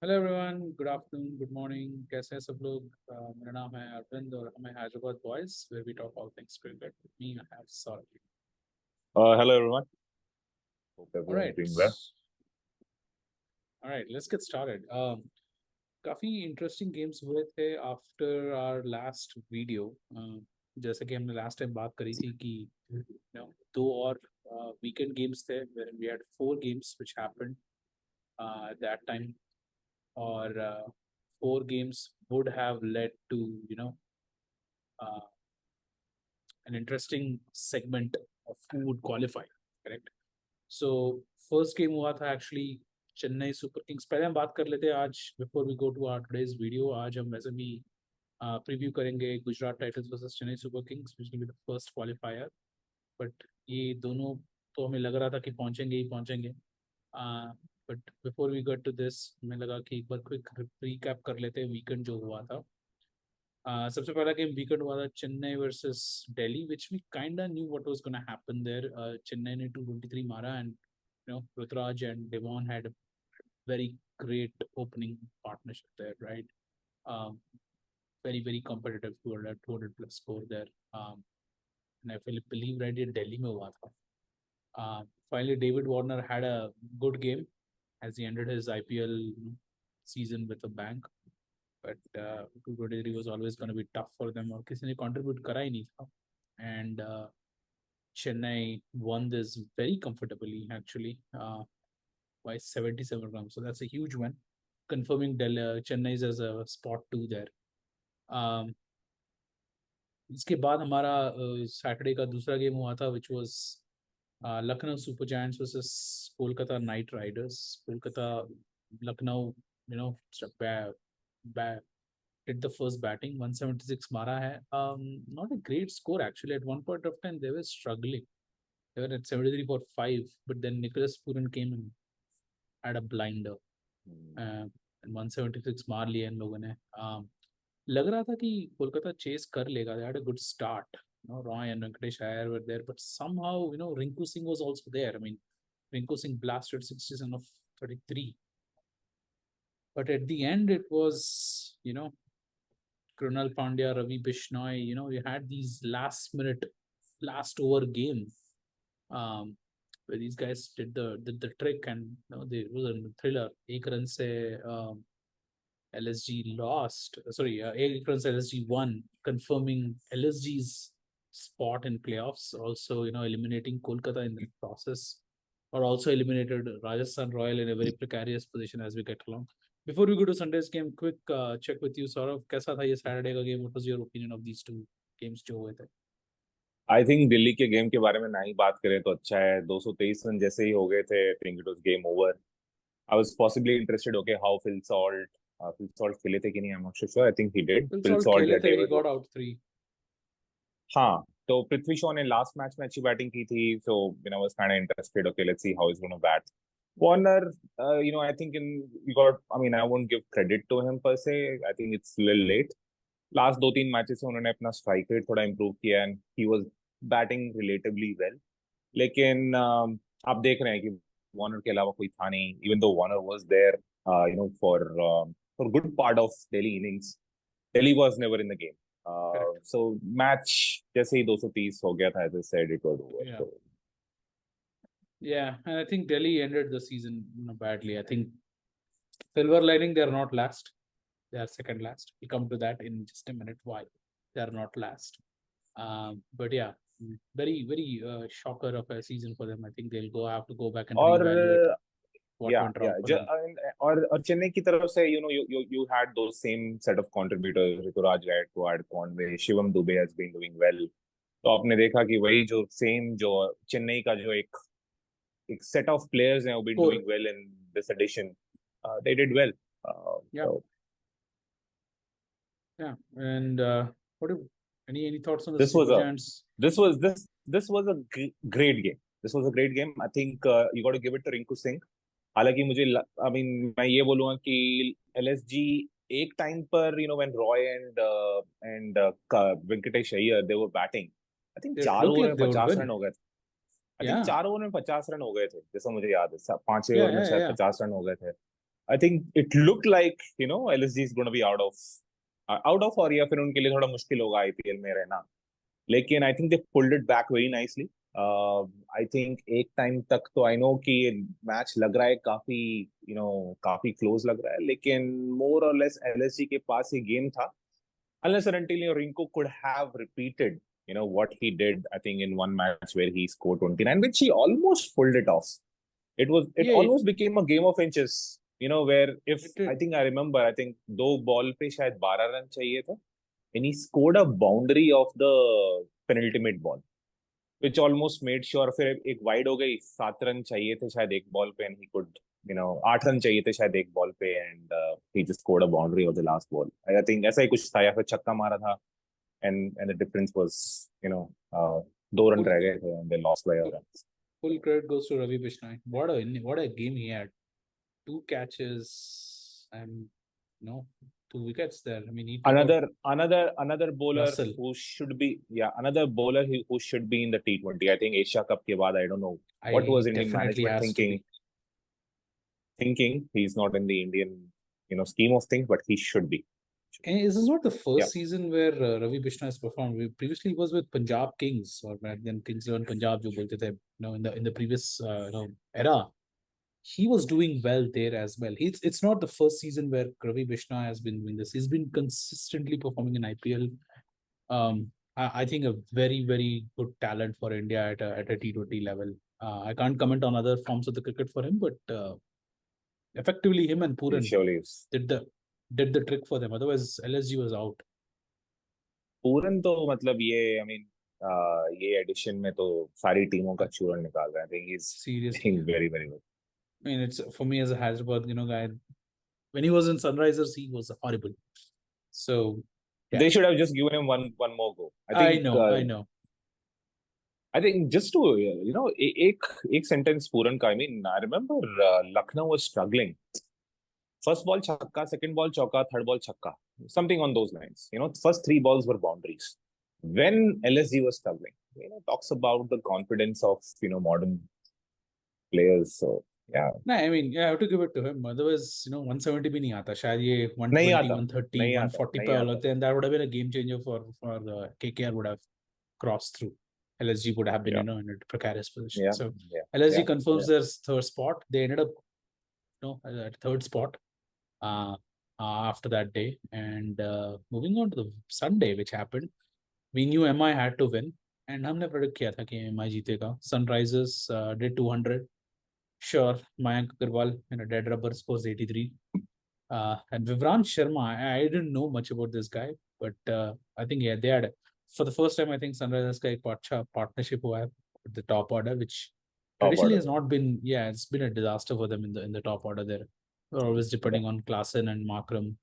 Hello everyone, good afternoon, good morning. कैसे हैं सब लोग? मेरा नाम है अरविंद और हमें Hyderabad boys where we talk all things cricket. Me I have Saurabh. Hello everyone. Hope everyone's alright, doing well. Alright, let's get started. काफ़ी इंटरेस्टिंग गेम्स हुए थे आफ्टर आवर लास्ट वीडियो। जैसे कि हमने लास्ट टाइम बात करी थी कि दो और वीकेंड गेम्स थे where we had four games which happened at that time. और four games would have led to you know uh, an interesting segment of who would qualify, correct? So first game हुआ था actually Chennai Super Kings. पहले हम बात कर लेते हैं आज, before we go to our today's video. आज हम वैसे भी प्रीव्यू करेंगे Gujarat Titans versus Chennai Super Kings which will be the first qualifier. But ये दोनों तो हमें लग रहा था कि पहुंचेंगे ही पहुंचेंगे। But before we get to this, हमें लगा कि एक बार क्विक रिकैप कर लेते हैं वीकेंड जो हुआ था। सबसे पहला गेम वीकेंड हुआ था Chennai versus Delhi, which we kind knew what was gonna happen there. Chennai ने 223 मारा and Ruturaj and Devon had very great opening partnership there, right? Very very competitive 200 plus score there. And I believe right in Delhi में हुआ था. Finally, David Warner had a good game as he ended his IPL season with a bang. But 223 was always going to be tough for them और किसी ने contribute करा ही नहीं था. And Chennai won this very comfortably actually by 77 runs. So that's a huge win, confirming Chennai's as a spot two there. Um, इसके बाद हमारा Saturday का दूसरा गेम हुआ था which was Lucknow super giants versus Kolkata night Riders. Kolkata Lucknow did the first batting 176 मारा है। Not a great score actually. At one point of time they were struggling. They were at 73 for 5, but then Nicholas Puran came and had a blinder. And 176 मार लिया इन लोगों ने। लग रहा था कि कोलकाता चेस कर लेगा। They had a good start. Roy and Venkatesh Iyer were there, but somehow Rinku Singh was also there. I mean, Rinku Singh blasted 67 of 33, but at the end it was Krunal Pandya, Ravi Bishnoi. You had these last over game where these guys did the trick, and it was a thriller. एक run से LSG lost. Sorry, 8 runs LSG won, confirming LSG's spot in playoffs. Also, eliminating Kolkata in the process, or also eliminated Rajasthan Royal in a very precarious position as we get along. Before we go to Sunday's game, quick check with you, Saurav. कैसा था ये Saturday का game? What was your opinion of these two games जो हुए थे? I think Delhi के game के बारे में ना ही बात करें तो अच्छा है। 223 रन जैसे ही हो गए थे, I think it was game over. I was possibly interested okay how Phil Salt खेले थे कि नहीं, I am not sure. I think he did. Full Phil salt Salt खेले या थे. He डेविड वो। got out three. हाँ, तो पृथ्वी शॉ ने लास्ट मैच में अच्छी बैटिंग की थी, so I was kind of interested okay let's see how is gonna bat. Warner, I think you got. I mean, I won't give credit to him per se. I think it's a little late. Last दो तीन matches से उन्होंने अपना strike rate थोड़ा improve किया and he was batting relatively well. लेकिन आप देख रहे हैं कि वार्नर के अलावा कोई था नहीं, even though Warner was there for good part of Delhi innings. Delhi was never in the game. Correct. So match जैसे ही 230 हो गया था, as I said, it was over. Yeah. So Yeah, and I think Delhi ended the season badly. I think silver lining, they are not last. They are second last. We'll come to that in just a minute why they are not last. But yeah, very very shocker of a season for them. I think they'll have to go back and और reevaluate what या went या wrong for them. और चेन्नई की तरफ से you had the same set of contributors, Ruturaj Gaikwad, Conway, Shivam Dube has been doing well. तो आपने देखा कि वही जो सेम जो चेन्नई का जो एक सेट ऑफ प्लेयर्स हैं, वो been Core. Doing well in this edition. They did well. Yeah, yeah. And what do any thoughts on the this Super was a Giants? This was this this was a great game. This was a great game. I think you got to give it to Rinku Singh. हालांकि I mean मैं ये बोलूंगा कि LSG एक time पर when Roy and Venkatesh Iyer they were batting, I think It चार looked over like में they would 50 win. Run हो गए थे। आई थिंक Yeah, 4 ओवर में 50 रन हो गए थे, जैसा मुझे याद है। पांचवें yeah, ओवर में yeah, शायद yeah. 50 रन हो गए थे। I think it looked like LSG is going to be out of और या फिर उनके लिए थोड़ा मुश्किल होगा IPL में रहना. लेकिन I think they pulled it back very nicely. I think एक टाइम तक तो I know कि ये मैच लग रहा है काफी क्लोज लग रहा है, लेकिन more or less LSG के पास ये गेम था, unless and until Rinko could have repeated what he did, I think, in one match where he scored 29, which he almost pulled it off. It Yeah, almost became a game of inches, where if it did. I remember, I think दो ball पे शायद 12 run चाहिए थे, and he scored a boundary of the penultimate ball, which almost made sure फिर एक wide हो गई, 7 run चाहिए थे शायद एक बॉल पे, and he could 8 रन चाहिए थे शायद एक बॉल पे, and he just scored a boundary of the last ball. I think ऐसा ही कुछ था, या फिर छक्का मारा था, and the difference was 2 run Full, रह गए थे, and they lost by a run. full credit goes to Ravi Bishnoi. What a game he had. 2 catches and 2 wickets there. I mean, he took out Another bowler Russell. who should be who should be in the T20. I think Asia Cup के बाद, I don't know what was Indian Definitely management has to be. thinking he's not in the Indian scheme of things, but he should be. And this is not the first Yeah. season where Ravi Bishnoi has performed. Previously, he was with Punjab Kings, or back then Kings 11 Punjab, jo bolte the, in the previous era. He was doing well there as well. It's not the first season where Ravi Bishnoi has been doing this. He's been consistently performing in IPL. I think a very, very good talent for India at a T20 level. I can't comment on other forms of the cricket for him, but effectively him and He Puran surely is. did the trick for them. Otherwise, LSG was out. पूरन तो मतलब ये, I mean, ये addition में तो सारी टीमों का चूरन निकाल रहा है. I think he's Seriously doing very, very well. I mean, it's for me as a Hyderabad, guy. When he was in Sunrisers, he was horrible. So yeah. They should have just given him one more go. I know. I think just to एक sentence पूरन का. I mean, I remember Lucknow was struggling. First ball chakka, second ball chauka, third ball chakka, something on those lines. First 3 balls were boundaries. When LSG was struggling, talks about the confidence of modern players. So yeah. No, I mean, yeah, I have to give it to him. Otherwise, 170 bhi nahi aata. Shayad ye नहीं 120, आता 130, नहीं 140 pe all hote, and that would have been a game changer for the KKR would have crossed through. LSG would have been, Yeah. in a precarious position. Yeah. So Yeah. LSG Yeah. confirms their third spot. They ended up, at third spot after that day. And moving on to the Sunday, which happened, we knew MI had to win. And हमने predict किया था कि MI जीतेगा. Sunrisers did 200. Sure, Mayank Agarwal in a dead rubber scores 83. And Vivran Sharma, I didn't know much about this guy, but I think they had, for the first time, I think Sunrisers का एक partnership हुआ है with the top order, which Top traditionally order. has not been, it's been a disaster for them in the top order there. They're always depending on Klaasen and Markram,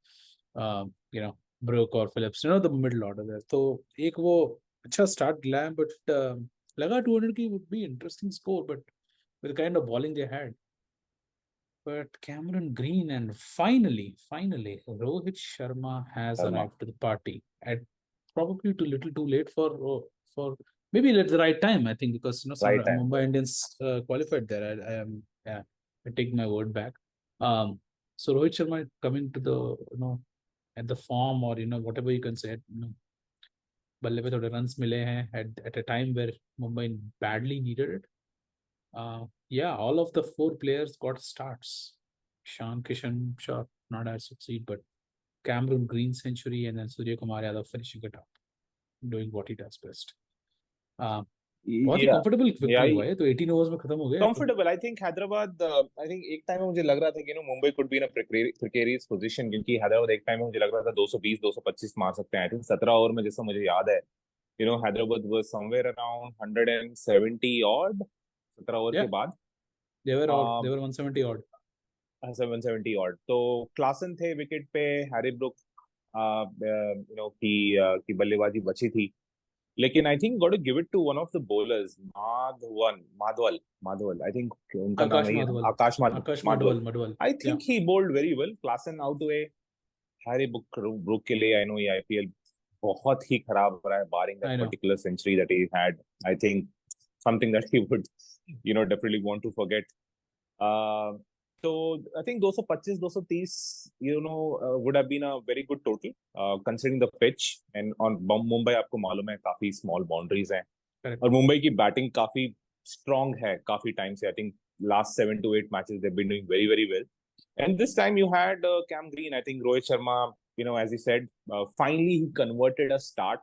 Brook or Phillips, the middle order there. So एक वो अच्छा start दिलाया, but लगा 200 की would be interesting score, but with the kind of bowling they had. But Cameron Green, and finally, Rohit Sharma has arrived to the party at probably too late for maybe at the right time, I think, because Right time. Mumbai Indians qualified there. I take my word back. So Rohit Sharma coming to the at the form, or whatever you can say, बल्ले पे थोड़े runs मिले हैं at a time where Mumbai badly needed it. All of the 4 players got starts. Shan Kishan, sure, not as succeed, but Cameron Green century, and then Surya Kumar Yadav finishing it up, doing what he does best. बहुत ही comfortable victory हुआ है, तो 18 overs में खत्म हो गया. Comfortable. I think Hyderabad. I think एक time में मुझे लग रहा था कि Mumbai could be in a precarious position, क्योंकि हैदराबाद एक time में मुझे लग रहा था 220, 225 मार सकते हैं. I think 17 ओवर में, जैसा मुझे याद है, Hyderabad was somewhere around 170 odd. 17 over के बाद they were 170 odd. 770 odd. तो क्लासन थे विकेट पे, हैरी ब्रुक की बल्लेबाजी बची थी. लेकिन I think got to give it to one of the bowlers, Madhwal. I think उनका नाम है Akash Madhwal. I think he bowled very well. Klaasen out हुए. हैरी ब्रुक के लिए आई नो ये आईपीएल बहुत ही खराब रहा है, barring that particular century that he had. I think something that he would definitely want to forget. So I think 225, 230, would have been a very good total, considering the pitch. And on Mumbai, आपको मालूम है काफी small boundaries हैं, Correct. और मुंबई की batting काफी strong है काफी टाइम से. I think last 7 to 8 matches they've been doing very very well. And this time you had Cam Green. I think Rohit Sharma, as you said, finally he converted a start.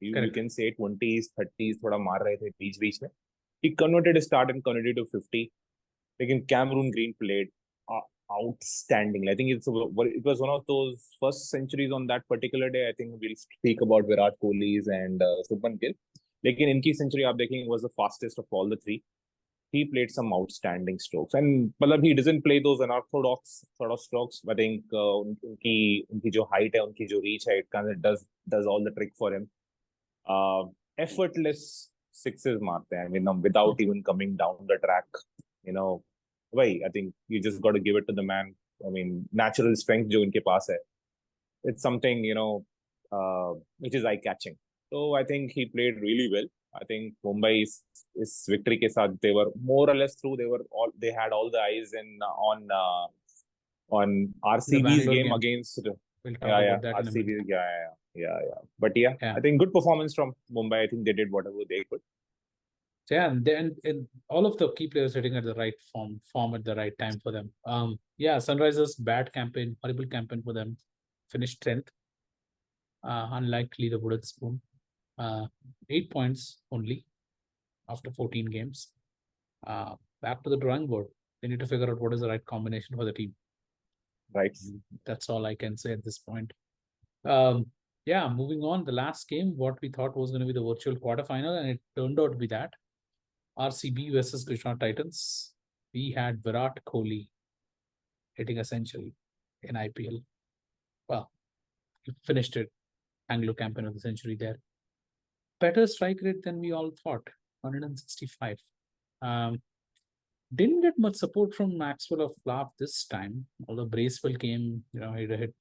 You Correct. can say 20s, 30s थोड़ा मार रहे थे बीच बीच में. He converted a start and converted to 50. Again, Cameron Green played outstanding. I think it was one of those first centuries on that particular day. I think we'll speak about Virat Kohli's and Shubman Gill. लेकिन इनकी century आप देखेंगे was the fastest of all the three. He played some outstanding strokes, and मतलब he doesn't play those unorthodox sort of strokes. I think उनकी जो height है, उनकी जो reach है, it kind of does all the trick for him. Uh, Effortless sixes मारते हैं. I mean, without even coming down the track. You know, why? I think you just got to give it to the man. I mean, natural strength जो इनके पास है, it's something which is eye catching. So I think he played really well. I think Mumbai is victory के साथ they were more or less through. They had all the eyes on The RCB's Bangalore game game. against We'll talk about that in a RCB. minute. Yeah. But yeah, Yeah. I think good performance from Mumbai. I think they did whatever they could. So yeah, and all of the key players hitting at the right form at the right time for them. Yeah, Sunrisers bad campaign, horrible campaign for them. Finished 10th. Unlikely the wooden spoon. 8 points only after 14 games. Back to the drawing board. They need to figure out what is the right combination for the team. Right. That's all I can say at this point. Yeah, moving on. The last game, what we thought was going to be the virtual quarterfinal, and it turned out to be that. RCB versus Gujarat Titans. We had Virat Kohli hitting a century in IPL. Well, he finished it. Anglo campaign of the century there. Better strike rate than we all thought. 165. Didn't get much support from Maxwell of Flav this time. Although Bracewell came, he hit,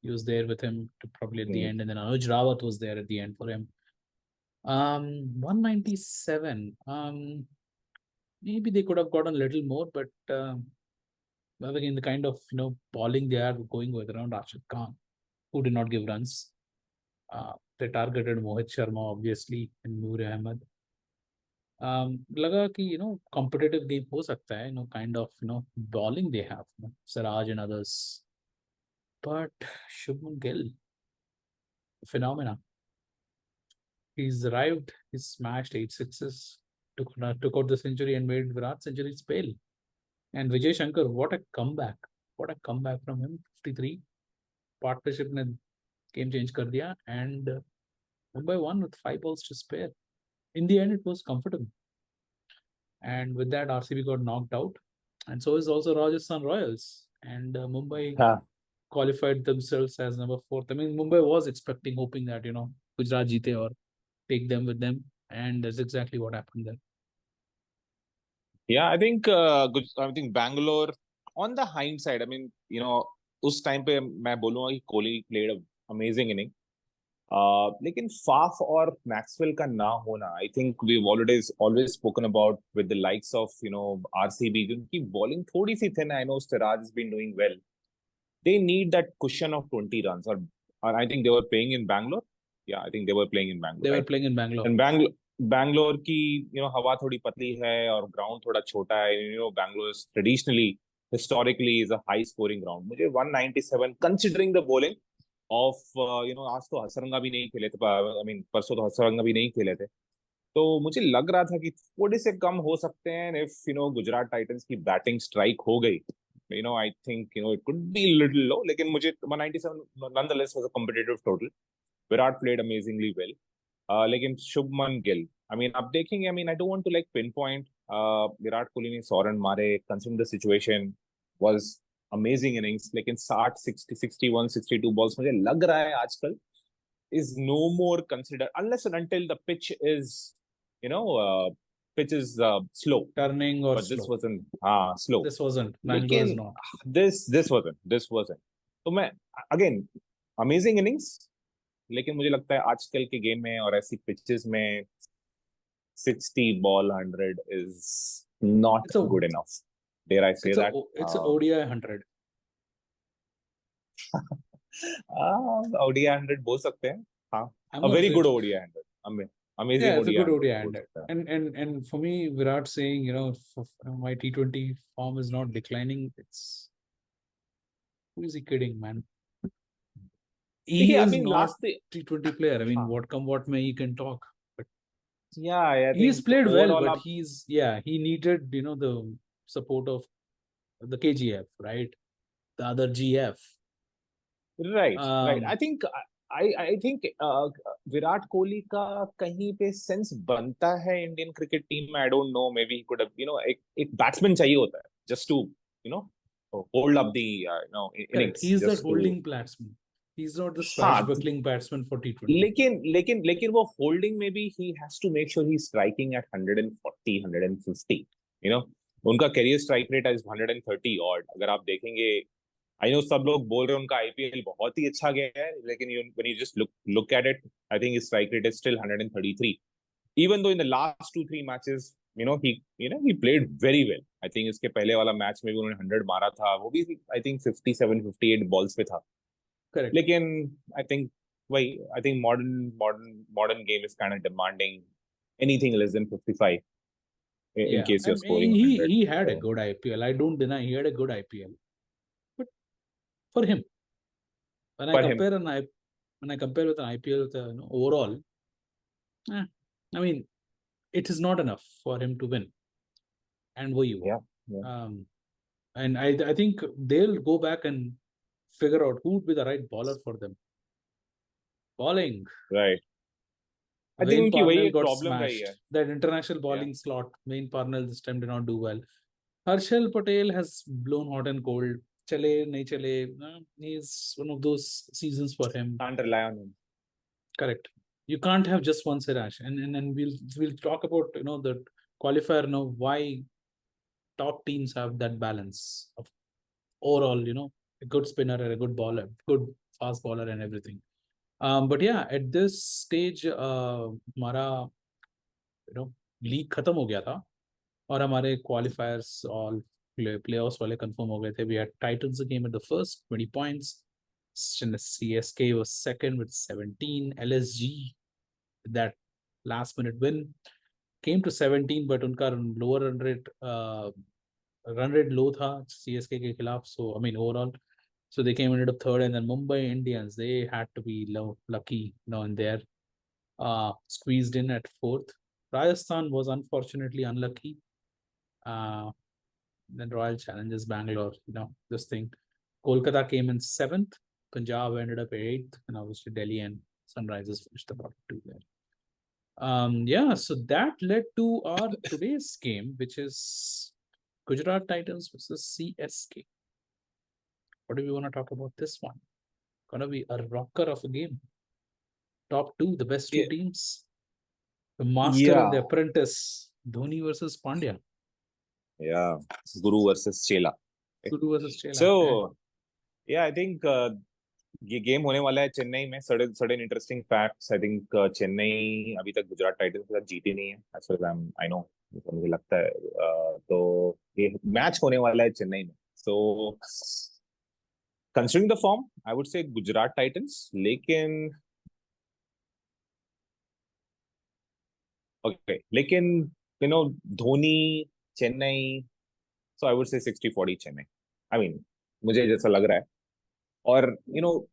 he was there with him to probably at the end, and then Anuj Rawat was there at the end for him. 197. Maybe they could have gotten a little more, but again, the kind of bowling they are going with around Rashid Khan, who did not give runs. They targeted Mohit Sharma obviously and Noor Ahmed. लगा कि competitive game हो सकता है, kind of bowling they have, Siraj and others, but Shubman Gill, phenomena. He's arrived, he's smashed 8 sixes, took out the century and made Virat centuries pale. And Vijay Shankar, what a comeback! What a comeback from him. 53 partnership ने game change कर दिया, and Mumbai won with 5 balls to spare. In the end, it was comfortable. And with that, RCB got knocked out. And so is also Rajasthan Royals. And Mumbai qualified themselves as number 4th. I mean, Mumbai was expecting, hoping that, Gujarat jeete or take them with them. And that's exactly what happened there. Yeah, I think Bangalore, on the hindsight, I mean, उस time पे मैं बोलूंगा कि Kohli played an amazing inning. लेकिन Faf और Maxwell का ना होना, I think we always spoken about with the likes of RCB, उनकी bowling थोड़ी सी thin. I know Siraj has been doing well. They need that cushion of 20 runs, or I think they were playing in Bangalore. Yeah, I think they were playing in Bangalore. They were right? playing in Bangalore. And Bangalore की हवा थोड़ी पतली है और ground थोड़ा छोटा है. Bangalore is historically is a high scoring ground. मुझे 197 considering the bowling of आज तो हसरंगा भी नहीं खेले थे. I mean परसों तो हसरंगा भी नहीं खेले थे, तो मुझे लग रहा था कि थोड़े से कम हो सकते हैं. इफ गुजरात टाइटंस की बैटिंग स्ट्राइक हो गई, I think it could be a little low. लेकिन मुझे 197 nonetheless was a competitive total. Virat played amazingly well. लेकिन शुभमन गिल, अब देखेंगे. I don't want to like pinpoint. Virat Kohli ने 100 रन मारे, considering the situation was amazing innings. लेकिन 60, 60, 61, 62 balls मुझे लग रहा है आजकल is no more considered unless and until the pitch is slow, turning or but slow. this wasn't slow. This wasn't. Bangalore is not. This wasn't. तो मैं again amazing innings, लेकिन मुझे लगता है आजकल के गेम में और ऐसी पिचेस में 60 ball 100 is not good enough. Dare I say that? It's a ODI 100. ODI 100 बोल सकते हैं. हाँ. I'm A gonna very say, good ODI 100. yeah, Amazing it's a ODI good 100 ODI बोल 100. सकते हैं. And for me, Virat saying, my T20 form is not declining. It's who is he kidding, man? He देखिए, I is mean not last. T20 player. I mean, हाँ. what come what may, he can talk. But Yeah, I he's think played well, overall but up. he needed, the support of the KGF, right? The other GF. Right, right. Um, I think Virat Kohli का कहीं पे sense बनता है Indian cricket team में. I don't know, maybe could एक batsman चाहिए होता है just to you know hold up the Correct. Innings He is that just to. holding batsman. He's not the हाँ. swashbuckling batsman for T20. लेकिन वो holding में भी he has to make sure he striking at 140 150. You know उनका career strike rate is 130 odd. अगर आप देखेंगे, I know सब लोग बोल रहे हैं उनका आईपीएल बहुत ही अच्छा गया है, लेकिन when you just look at it, I think strike rate is still 133. Even though in the last 2-3 matches he played very well. I think इसके पहले वाला मैच में भी उन्होंने 100 मारा था, वो भी आई थिंक 57-58 बॉल्स पे था. Correct. लेकिन आई थिंक वही, I think modern game is kind of demanding anything less than 55 in Yeah, case I you're mean, scoring he 100. he had a So, good IPL. I don't deny he had a good IPL. But for him, when I for him, compare when I compare with an IPL with overall, eh, I mean, it is not enough for him to win. And wo you yeah, yeah, and I think they'll go back and figure out who would be the right bowler for them. Bowling. right. I think Wayne उनकी वही Parnell एक got problem रही smashed. है. That international Yeah. bowling slot, Wayne Parnell this time did not do well. Harshal Patel has blown hot and cold. Chale, nahi chale. He's one of those seasons for him. Can't rely on him. Correct. You can't have just one Siraj. And we'll talk about the qualifier now, why top teams have that balance of overall, a good spinner and a good bowler, good fast bowler and everything. But yeah, at this stage, हमारा league खत्म हो गया था और हमारे क्वालिफायर्स और playoffs वाले confirm हो गए थे. We had Titans game at the first 20 points. CSK was second with 17. LSG, that last minute win, came to 17, but उनका lower run rate low था CSK के खिलाफ. So I mean overall, so they came in at third, and then Mumbai Indians, they had to be lucky in there. Squeezed in at fourth. Rajasthan was unfortunately unlucky. Then Royal Challengers Bangalore, this thing. Kolkata came in seventh. Punjab ended up eighth, and obviously Delhi and Sunrisers finished the bottom two there. Yeah, so that led to our today's game, which is Gujarat Titans versus CSK. What do we want to talk about this one? Gonna be a rocker of a game. Top two, the best two teams. The master and the apprentice. Dhoni versus Pandya. Yeah, Guru versus Chela. Guru versus Chela. So, yeah, I think ये game होने वाला है चेन्नई में. Sudden interesting facts. I think Chennai अभी तक Gujarat Titans के साथ जीती नहीं है, as far as I know, मुझे लगता है. तो ये मैच होने वाला है चेन्नई में. So considering the form, I would say Gujarat Titans. लेकिन लेकिन धोनी, चेन्नई, सो I would say 60-40 Chennai. I mean मुझे जैसा लग रहा है. और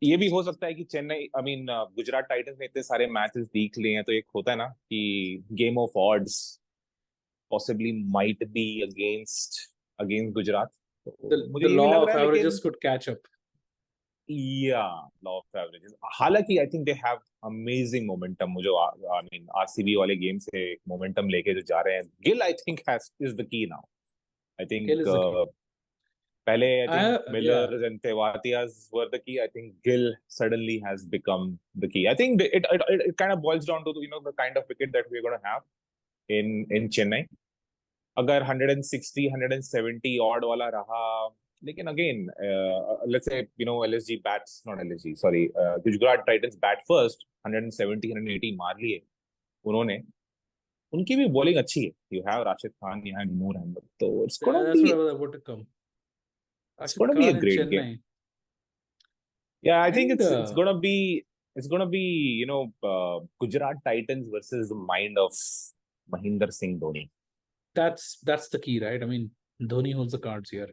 ये भी हो सकता है कि Chennai, I mean Gujarat Titans ने इतने सारे मैचेस देख लिए हैं, तो एक होता है ना कि game of odds possibly might be against Gujarat. मुझे The ये भी law लग of रहा है. averages लेकिन could catch up. या लॉ ऑफ एवरेजेस. हालांकि I think they have amazing momentum. मुझे आई मीन आरसीबी वाले गेम से मोमेंटम लेके जो जा रहे हैं. Gill I think has is the key now. I Gill think is the key. पहले I think Yeah, Millers and Tewatias were the key. I think Gill suddenly has become the key. I think it kind of boils down to the kind of wicket that we're going to have in Chennai. अगर 160 170 odd वाला रहा, लेकिन again let's say LSG bats, not LSG, sorry, Gujarat Titans bat first, 170 180 मार लिए उन्होंने. उनकी भी bowling अच्छी है. You have Rashid Khan, you have Noor Ahmed, so That's what I was about to come. it's Rashid gonna be a Khan in great game. Chennai. Yeah, I think And it's gonna be Gujarat Titans versus the mind of Mahinder Singh Dhoni. that's the key, right? I mean, Dhoni holds the cards here.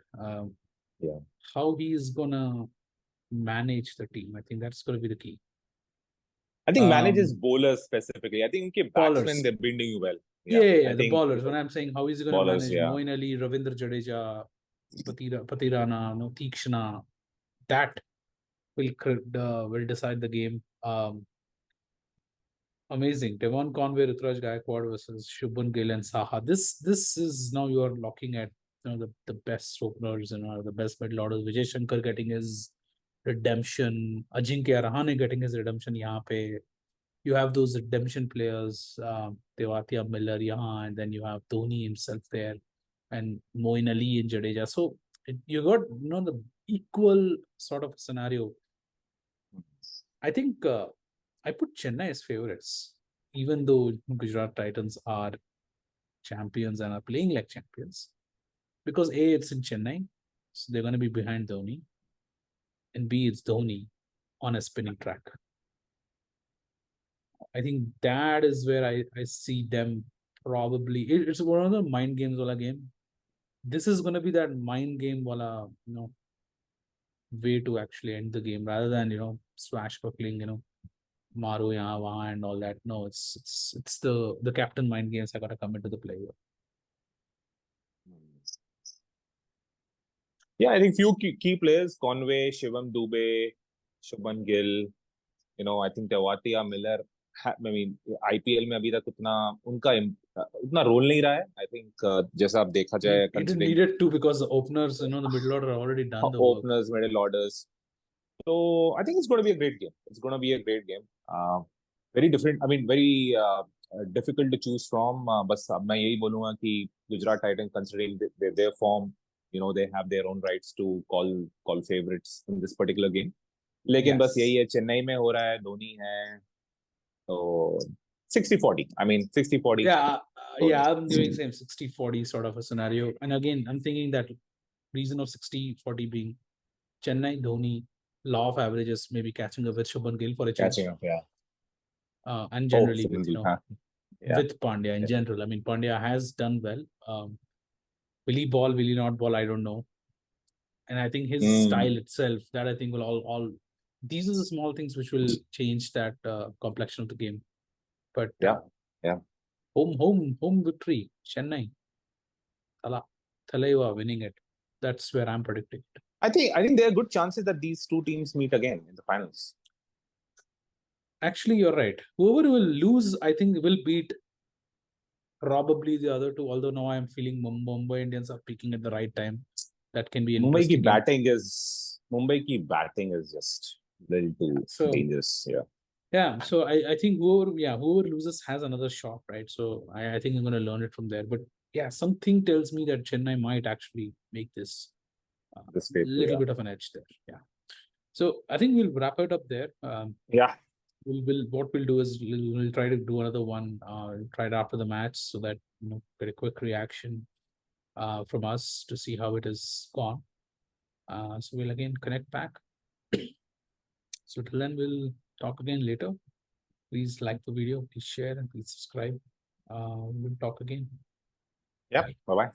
Yeah. How he's gonna manage the team, I think that's gonna be the key. I think manages Um, bowlers specifically. I think उनके batsmen Ballers. they're been doing well. Yeah, Yeah, yeah, I yeah, the think ballers. When I'm saying how is he going to bowlers. manage Yeah. Moin Ali, Ravindra Jadeja, Patirana, no, Tikshana, that will decide the game. Amazing. Devon Conway, Rutraj Gaikwad versus Shubman Gill and Saha. This is now you are looking at the best openers and the best middle orders. Vijay Shankar getting his redemption. Ajinkya Rahane getting his redemption. Yahan pe you have those redemption players, Tewatia Miller, yahan, and then you have Dhoni himself there, and Moin Ali and Jadeja. So you got the equal sort of scenario. I think I put Chennai as favorites, even though Gujarat Titans are champions and are playing like champions. Because A, it's in Chennai, so they're going to be behind Dhoni, and B, it's Dhoni on a spinning track. I think that is where I see them probably. It's one of the mind games wala game. This is going to be that mind game wala, way to actually end the game rather than, swashbuckling, Maru yahan, wahan and all that. No, it's the captain mind games that gotta come into the play here. Yeah, I think few key players: Conway, Shivam Dubey, Shubman Gill. I think Tewatia Miller. I mean, IPL में अभी तक उतना role नहीं रहा है. I think जैसा आप देखा I mean, जाए it considering needed to because the openers, the middle order already done the work. openers, middle orders. So I think it's going to be a great game. It's going to be a great game. Very different. I mean, very difficult to choose from. बस अब मैं यही बोलूँगा कि Gujarat Titans, considering their form, they have their own rights to call favorites in this particular game. लेकिन बस यही Yes. है, चेन्नई में हो रहा है, धोनी है, तो 60-40. I mean, 60-40. Yeah, I'm giving same 60-40 sort of a scenario. And again, I'm thinking that reason of 60-40 being Chennai, Dhoni, law of averages, maybe catching up with Shubman Gill for a change. Catching up, yeah. And generally Shubman with, Gill, yeah. with Pandya in general. I mean, Pandya has done well. Will he ball, will he not ball? I don't know. And I think his style itself, that I think will all these are the small things which will change that complexion of the game. But yeah. Home victory, Chennai. Thalaiva winning it. That's where I'm predicting. I think there are good chances that these two teams meet again in the finals. Actually, you're right. Whoever will lose, I think, will beat probably the other two. Although now I'm feeling Mumbai Indians are peaking at the right time. That can be Mumbai ki interesting. batting is just a little too dangerous. Yeah. Yeah. So I think whoever loses has another shot, right? So I think I'm going to learn it from there. But yeah, something tells me that Chennai might actually make this little bit of an edge there. Yeah. So I think we'll wrap it up there. Yeah. What we'll do is we'll try to do another one right after the match so that get a quick reaction from us to see how it has gone. So we'll again connect back. So till then we'll talk again later. Please like the video, please share, and please subscribe. We'll talk again. Yeah. Bye bye.